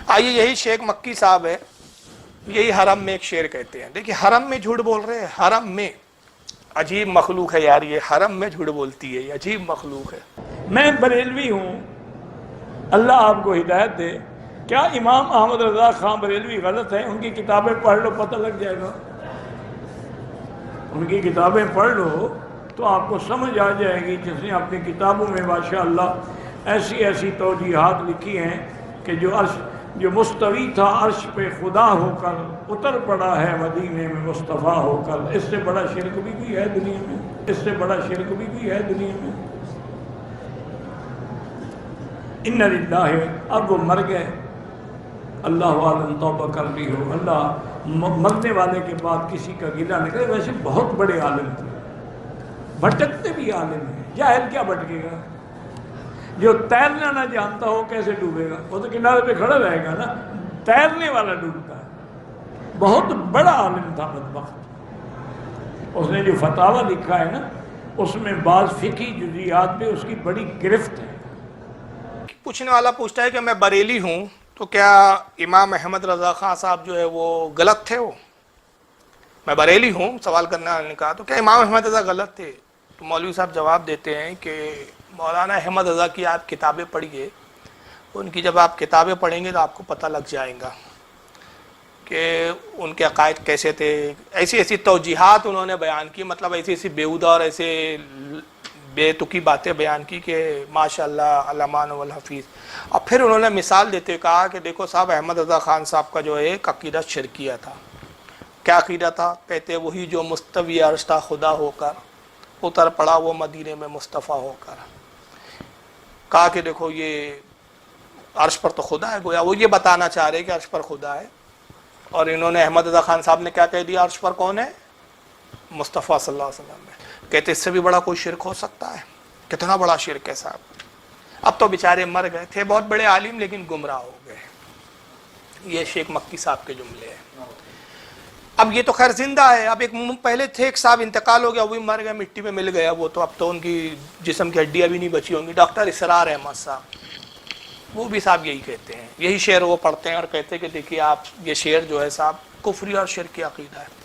آئیے یہی شیخ مکی صاحب ہے، یہی حرم میں ایک شعر کہتے ہیں. دیکھیے حرم میں جھوٹ بول رہے ہیں، حرم میں. عجیب مخلوق ہے یار، یہ حرم میں جھوٹ بولتی ہے، یہ عجیب مخلوق ہے. میں بریلوی ہوں، اللہ آپ کو ہدایت دے. کیا امام احمد رضا خان بریلوی غلط ہیں؟ ان کی کتابیں پڑھ لو پتہ لگ جائے گا. ان کی کتابیں پڑھ لو تو آپ کو سمجھ آ جائے گی. جس نے اپنی کتابوں میں ماشاءاللہ ایسی ایسی توجیحات لکھی ہیں کہ جو مستوی تھا عرش پہ خدا ہو کر اتر پڑا ہے مدینے میں مصطفیٰ ہو کر. اس سے بڑا شرک بھی کوئی ہے دنیا میں؟ اس سے بڑا شرک بھی کوئی ہے دنیا میں؟ ان للہ. اب وہ مر گئے، اللہ عالم توبہ کر لی ہو. اللہ مرنے والے کے بعد کسی کا گلہ نہ کرے. ویسے بہت بڑے عالم تھے، بھٹکتے بھی عالم ہیں. جاہل کیا بھٹکے گا؟ جو تیرنا نہ جانتا ہو کیسے ڈوبے گا؟ وہ تو کنارے پہ کھڑا رہے گا نا. تیرنے والا ڈوبتا ہے. بہت بڑا عالم تھا بدبخت. اس نے جو فتاوی لکھا ہے نا، اس میں بعض فقہی جزیات پہ اس کی بڑی گرفت ہے. پوچھنے والا پوچھتا ہے کہ میں بریلی ہوں تو کیا امام احمد رضا خان صاحب جو ہے وہ غلط تھے؟ میں بریلی ہوں، سوال کرنے والے نے کہا تو کیا امام احمد رضا غلط تھے؟ تو مولوی صاحب جواب دیتے ہیں کہ مولانا احمد رضا کی آپ کتابیں پڑھیے، ان کی جب آپ کتابیں پڑھیں گے تو آپ کو پتہ لگ جائے گا کہ ان کے عقائد کیسے تھے. ایسی ایسی توجیحات انہوں نے بیان کی، مطلب ایسی ایسی بیہودہ اور ایسے بے تکی باتیں بیان کی کہ ماشاءاللہ علامان والحفیظ. اور پھر انہوں نے مثال دیتے کہا کہ دیکھو صاحب، احمد رضا خان صاحب کا جو ہے ایک عقیدہ شرکیہ تھا. کیا عقیدہ تھا؟ کہتے وہی جو مستوی عرش تھا خدا ہو کر اتر پڑا وہ مدینے میں مصطفیٰ ہو کر. کہا کہ دیکھو یہ عرش پر تو خدا ہے، گویا وہ یہ بتانا چاہ رہے کہ عرش پر خدا ہے. اور انہوں نے احمد رضا خان صاحب نے کیا کہہ دیا؟ عرش پر کون ہے؟ مصطفیٰ صلی اللہ علیہ وسلم ہے. کہتے اس سے بھی بڑا کوئی شرک ہو سکتا ہے؟ کتنا بڑا شرک ہے صاحب. اب تو بیچارے مر گئے تھے، بہت بڑے عالم، لیکن گمراہ ہو گئے. یہ شیخ مکی صاحب کے جملے ہیں. اب یہ تو خیر زندہ ہے. اب ایک پہلے تھے ایک صاحب، انتقال ہو گیا، وہ بھی مر گئے، مٹی میں مل گیا وہ تو. اب تو ان کی جسم کی ہڈیاں بھی نہیں بچی ہوں گی. ڈاکٹر اسرار احمد صاحب، وہ بھی صاحب یہی کہتے ہیں، یہی شعر وہ پڑھتے ہیں اور کہتے ہیں کہ دیکھیے آپ یہ شعر جو ہے صاحب کفری اور شرک کی عقیدہ ہے.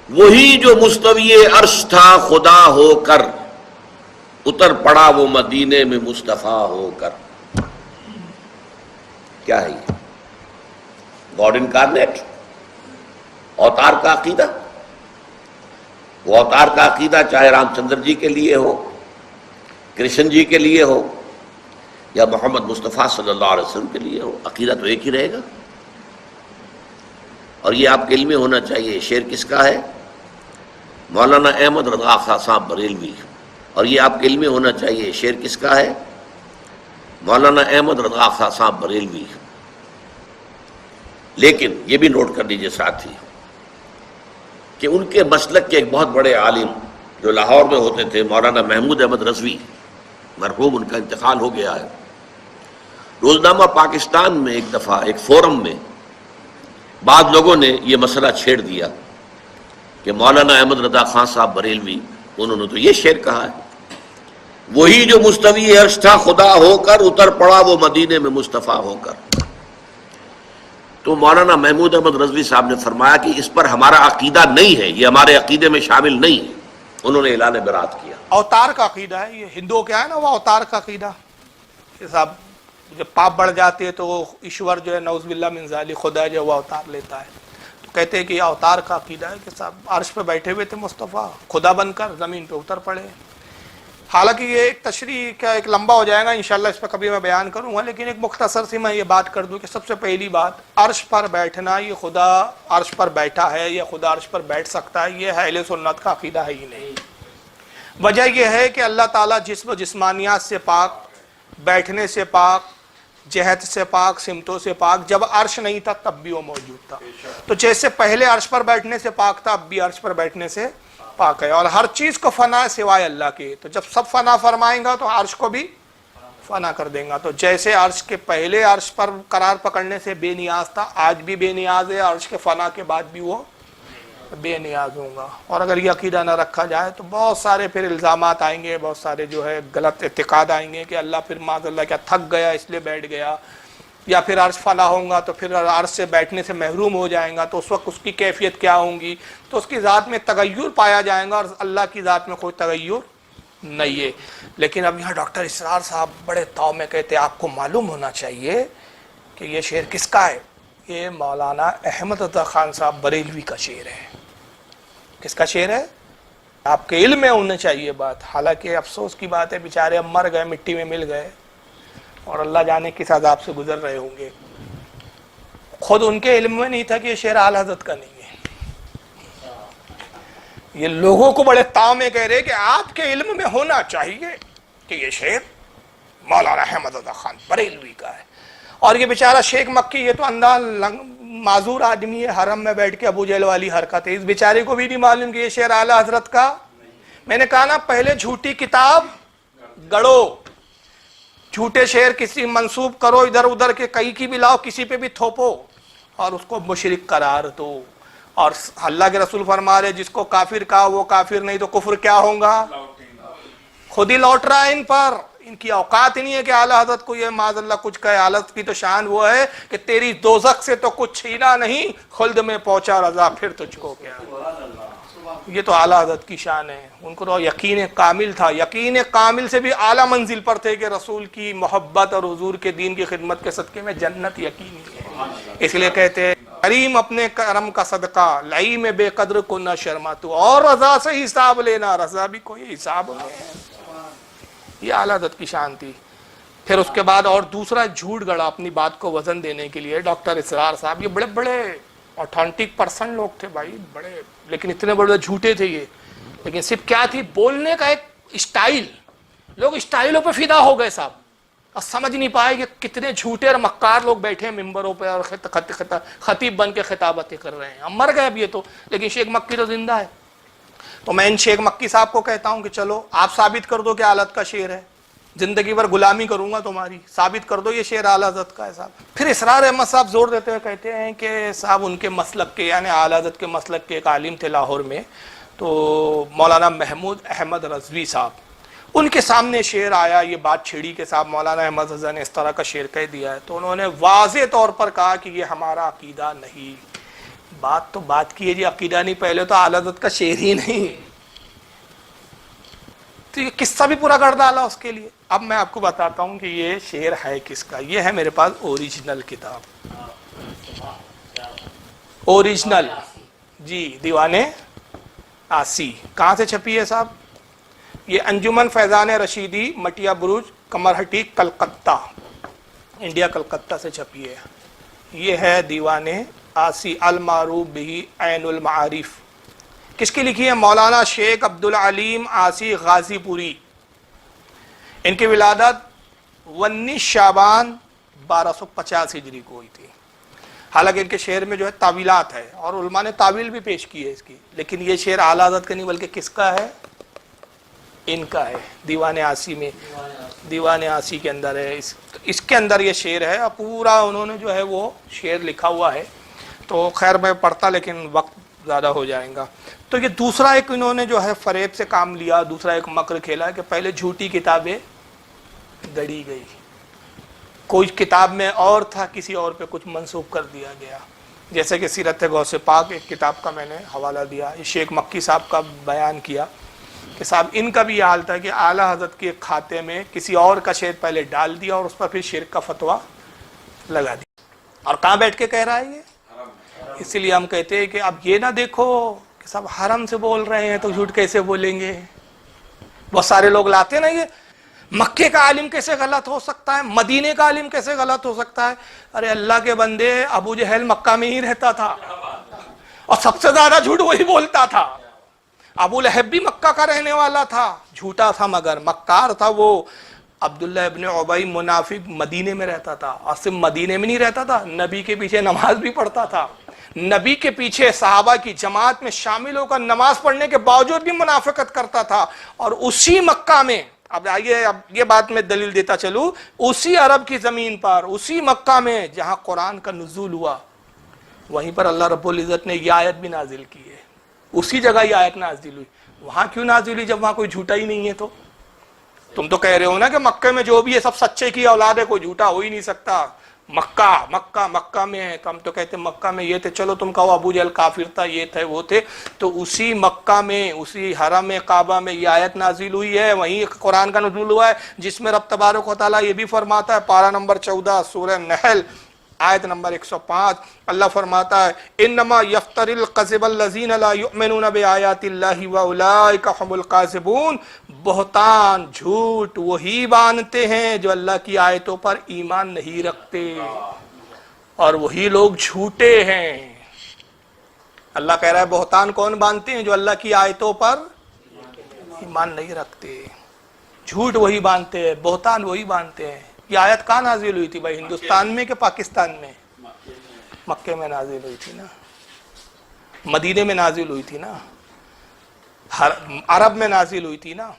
وہی جو مستوی عرش تھا خدا ہو کر اتر پڑا وہ مدینے میں مصطفیٰ ہو کر. کیا ہے یہ؟ گاڈ انکارنیٹ، اوتار کا عقیدہ. وہ اوتار کا عقیدہ چاہے رام چندر جی کے لیے ہو، کرشن جی کے لیے ہو، یا محمد مصطفیٰ صلی اللہ علیہ وسلم کے لیے ہو، عقیدہ تو ایک ہی رہے گا. اور یہ آپ کے علم میں ہونا چاہیے. شعر کس کا ہے؟ مولانا احمد رضا خان صاحب بریلوی. اور یہ آپ کے علم میں ہونا چاہیے. شعر کس کا ہے؟ مولانا احمد رضا خان صاحب بریلوی. لیکن یہ بھی نوٹ کر لیجیے ساتھی کہ ان کے مسلک کے ایک بہت بڑے عالم جو لاہور میں ہوتے تھے، مولانا محمود احمد رضوی، مرحوم، ان کا انتقال ہو گیا ہے. روزنامہ پاکستان میں ایک دفعہ ایک فورم میں بعض لوگوں نے یہ مسئلہ چھیڑ دیا کہ مولانا احمد رضا خان صاحب بریلوی، انہوں نے تو یہ شعر کہا ہے، وہی جو مستوی عرش تھا خدا ہو کر اتر پڑا وہ مدینے میں مصطفیٰ ہو کر. تو مولانا محمود احمد رضوی صاحب نے فرمایا کہ اس پر ہمارا عقیدہ نہیں ہے، یہ ہمارے عقیدے میں شامل نہیں ہے. انہوں نے اعلان برات کیا. اوتار کا عقیدہ ہے یہ. ہندوؤں کیا ہے نا وہ اوتار کا عقیدہ کہ صاحب جب پاپ بڑھ جاتے ہیں تو وہ ایشور جو ہے نعوذ باللہ من ذالک خدا جو ہے وہ اوتار لیتا ہے. تو کہتے ہیں کہ یہ اوتار کا عقیدہ ہے کہ صاحب عرش پہ بیٹھے ہوئے تھے مصطفیٰ، خدا بن کر زمین پہ اتر پڑے. حالانکہ یہ ایک تشریح کا ایک لمبا ہو جائے گا، انشاءاللہ اس پہ کبھی میں بیان کروں گا، لیکن ایک مختصر سی میں یہ بات کر دوں کہ سب سے پہلی بات، عرش پر بیٹھنا، یہ خدا عرش پر بیٹھا ہے یا خدا عرش پر بیٹھ سکتا ہے، یہ اہل سنت کا عقیدہ ہے ہی نہیں. وجہ یہ ہے کہ اللہ تعالیٰ جسم و جسمانیات سے پاک، بیٹھنے سے پاک، جہت سے پاک، سمتوں سے پاک. جب عرش نہیں تھا تب بھی وہ موجود تھا. تو جیسے پہلے عرش پر بیٹھنے سے پاک تھا، اب بھی عرش پر بیٹھنے سے پاک ہے. اور ہر چیز کو فنا ہے سوائے اللہ کے. تو جب سب فنا فرمائیں گا تو عرش کو بھی فنا کر دیں گا. تو جیسے عرش کے پہلے عرش پر قرار پکڑنے سے بے نیاز تھا، آج بھی بے نیاز ہے. عرش کے فنا کے بعد بھی وہ بے نیاز ہوں گا. اور اگر یہ عقیدہ نہ رکھا جائے تو بہت سارے پھر الزامات آئیں گے، بہت سارے جو ہے غلط اعتقاد آئیں گے کہ اللہ پھر معاذ اللہ کیا تھک گیا اس لیے بیٹھ گیا، یا پھر عرش فنا ہوگا تو پھر عرش سے بیٹھنے سے محروم ہو جائے گا، تو اس وقت اس کی کیفیت کیا ہوں گی؟ تو اس کی ذات میں تغیر پایا جائے گا، اور اللہ کی ذات میں کوئی تغیر نہیں ہے۔ لیکن اب یہاں ڈاکٹر اسرار صاحب بڑے طاؤ میں کہتے ہیں آپ کو معلوم ہونا چاہیے کہ یہ شعر کس کا ہے؟ یہ مولانا احمد رضا خان صاحب بریلوی کا شعر ہے۔ کس کا شعر ہے؟ آپ کے علم میں ہونا چاہیے بات، حالانکہ افسوس کی بات ہے بیچارے اب مر گئے، مٹی میں مل گئے، اور اللہ جانے کس عذاب سے گزر رہے ہوں گے۔ خود ان کے علم میں نہیں تھا کہ یہ شعر اعلی حضرت کا نہیں ہے، یہ لوگوں کو بڑے طاؤ میں کہہ رہے کہ آپ کے علم میں ہونا چاہیے کہ یہ شعر مولانا احمد رضا خان بریلوی کا ہے۔ اور یہ بیچارہ شیخ مکی، یہ تو اندھا معذور آدمی ہے، حرم میں بیٹھ کے ابو جہل والی حرکت ہے، اس بیچارے کو بھی نہیں معلوم کہ یہ شعر اعلی حضرت کا۔ میں نے کہا نا پہلے جھوٹی کتاب گڑو، جھوٹے شعر کسی منسوب کرو ادھر ادھر کے، کئی کی بھی لاؤ، کسی پہ بھی تھوپو اور اس کو مشرک قرار دو، اور اللہ کے رسول فرما رہے جس کو کافر کہا وہ کافر نہیں تو کفر کیا ہوگا؟ خود ہی لوٹ رہا ہے ان پر، ان کی اوقات نہیں ہے کہ اعلیٰ حضرت کو یہ معاذ اللہ کچھ کہے۔ اعلیٰ حضرت کی تو شان وہ ہے کہ تیری دوزخ سے تو کچھ چھینا نہیں، خلد میں پہنچا رضا پھر تجھ کو کیا۔ یہ تو اعلیٰ حضرت کی شان ہے، ان کو تو یقین کامل تھا، یقین کامل سے بھی اعلیٰ منزل پر تھے کہ رسول کی محبت اور حضور کے دین کی خدمت کے صدقے میں جنت یقینی ہے۔ اس لیے کہتے ہیں کریم اپنے کرم کا صدقہ، لئی میں بے قدر کو نہ شرما تو، اور رضا سے حساب لینا، رضا بھی کوئی حساب میں ہے۔ یہ اعلیٰ حضرت کی شان تھی۔ پھر اس کے بعد اور دوسرا جھوٹ گڑا اپنی بات کو وزن دینے کے لیے ڈاکٹر اسرار صاحب، یہ بڑے بڑے اوتھینٹک پرسن لوگ تھے بھائی، بڑے، لیکن اتنے بڑے جھوٹے تھے یہ۔ لیکن صرف کیا تھی؟ بولنے کا ایک اسٹائل، لوگ اسٹائلوں پہ فدا ہو گئے صاحب، اور سمجھ نہیں پائے کہ کتنے جھوٹے اور مکار لوگ بیٹھے ہیں ممبروں پہ اور خطیب بن کے خطابتیں کر رہے ہیں۔ ہم مر گئے اب یہ تو، لیکن شیخ مکی تو زندہ ہے۔ تو میں ان شیخ مکی صاحب کو کہتا ہوں کہ چلو آپ ثابت کر دو کہ اعلیٰ حضرت کا شعر ہے، زندگی بھر غلامی کروں گا تمہاری، ثابت کر دو یہ شعر اعلیٰ حضرت کا ہے صاحب۔ پھر اسرار احمد صاحب زور دیتے ہوئے کہتے ہیں کہ صاحب ان کے مسلک کے، یعنی اعلیٰ حضرت کے مسلک کے ایک عالم تھے لاہور میں، تو مولانا محمود احمد رضوی صاحب، ان کے سامنے شعر آیا، یہ بات چھڑی کہ صاحب مولانا احمد رضا نے اس طرح کا شعر کہہ دیا ہے، تو انہوں نے واضح طور پر کہا کہ یہ ہمارا عقیدہ نہیں۔ بات تو بات کی ہے جی، عقیدہ نہیں، پہلے تو اعلیٰ حضرت کا شعر ہی نہیں، تو یہ قصہ بھی پورا کر ڈالا اس کے لیے۔ اب میں آپ کو بتاتا ہوں کہ یہ شعر ہے کس کا۔ یہ ہے میرے پاس اوریجنل کتاب، اوریجنل جی، دیوان آسی۔ کہاں سے چھپی ہے صاحب؟ یہ انجمن فیضان رشیدی، مٹیا بروج، کمرہٹی، کلکتہ، انڈیا، کلکتہ سے چھپی ہے۔ یہ ہے دیوان آسی المعروف بہ عین المعارف۔ کس کی لکھی ہے؟ مولانا شیخ عبدالعلیم آسی غازی پوری۔ ان کی ولادت 19 شعبان 1250 ہجری کو ہوئی تھی۔ حالانکہ ان کے شعر میں جو ہے تعویلات ہے، اور علماء نے تعویل بھی پیش کی ہے اس کی، لیکن یہ شعر اعلیٰ حضرت کا نہیں بلکہ کس کا ہے؟ ان کا ہے، دیوان آسی میں، دیوان آسی کے اندر ہے۔ اس کے اندر یہ شعر ہے، پورا انہوں نے جو ہے وہ شعر لکھا ہوا ہے۔ تو خیر میں پڑھتا لیکن وقت زیادہ ہو جائے گا۔ تو یہ دوسرا ایک انہوں نے جو ہے فریب سے کام لیا، دوسرا ایک مکر کھیلا کہ پہلے جھوٹی کتابیں گڑی گئی، کوئی کتاب میں اور تھا، کسی اور پہ کچھ منسوب کر دیا گیا، جیسے کہ سیرت غوث پاک ایک کتاب کا میں نے حوالہ دیا، شیخ مکی صاحب کا بیان کیا کہ صاحب ان کا بھی یہ حال تھا کہ اعلیٰ حضرت کے کھاتے میں کسی اور کا شعر پہلے ڈال دیا اور اس پر پھر شرک کا فتویٰ لگا دیا۔ اور کہاں بیٹھ کے کہہ رہا ہے یہ؟ اسی لیے ہم کہتے ہیں کہ اب یہ نہ دیکھو کہ صاحب حرم سے بول رہے ہیں تو جھوٹ کیسے بولیں گے۔ بہت سارے لوگ لاتے نا، یہ مکے کا عالم کیسے غلط ہو سکتا ہے، مدینے کا عالم کیسے غلط ہو سکتا ہے۔ ارے اللہ کے بندے، ابو جہل مکہ میں ہی رہتا تھا اور سب سے زیادہ جھوٹ وہی بولتا تھا۔ ابو لہب بھی مکہ کا رہنے والا تھا، جھوٹا تھا مگر مکار تھا وہ۔ عبداللہ ابن عبی منافق مدینے میں رہتا تھا، اور صرف مدینے میں نہیں رہتا تھا، نبی کے پیچھے نماز بھی پڑھتا تھا، نبی کے پیچھے صحابہ کی جماعت میں شامل ہو کر نماز پڑھنے کے باوجود بھی منافقت کرتا تھا۔ اور اسی مکہ میں، اب آئیے اب یہ بات میں دلیل دیتا چلوں، اسی عرب کی زمین پر، اسی مکہ میں جہاں قرآن کا نزول ہوا، وہیں پر اللہ رب العزت نے یہ آیت بھی نازل کی ہے، اسی جگہ یہ آیت نازل ہوئی۔ وہاں کیوں نازل ہوئی جب وہاں کوئی جھوٹا ہی نہیں ہے؟ تو تم تو کہہ رہے ہو نا کہ مکے میں جو بھی ہے سب سچے کی اولاد ہے، کوئی جھوٹا ہو ہی نہیں سکتا۔ مکہ میں ہے، تو ہم تو کہتے ہیں مکہ میں یہ تھے، چلو تم کہو ابو جہل کافر تھا، یہ تھے وہ تھے، تو اسی مکہ میں، اسی حرم کعبہ میں یہ آیت نازل ہوئی ہے، وہیں قرآن کا نزول ہوا ہے، جس میں رب تبارک و تعالیٰ یہ بھی فرماتا ہے، پارہ نمبر 14 سورہ نحل آیت نمبر 105، اللہ فرماتا ہے انما یفتر الکذب الذین لا یؤمنون بآیات اللہ واولئک هم الکاذبون، بہتان جھوٹ وہی باندھتے ہیں جو اللہ کی آیتوں پر ایمان نہیں رکھتے، اور وہی لوگ جھوٹے ہیں۔ اللہ کہہ رہا ہے بہتان کون باندھتے ہیں؟ جو اللہ کی آیتوں پر ایمان نہیں رکھتے، جھوٹ وہی باندھتے ہیں، بہتان وہی باندھتے ہیں۔ یہ آیت کہاں نازل ہوئی تھی بھائی؟ ہندوستان میں کہ پاکستان میں؟ مکے میں نازل ہوئی تھی نا، مدینے میں نازل ہوئی تھی نا، عرب میں نازل ہوئی تھی نا۔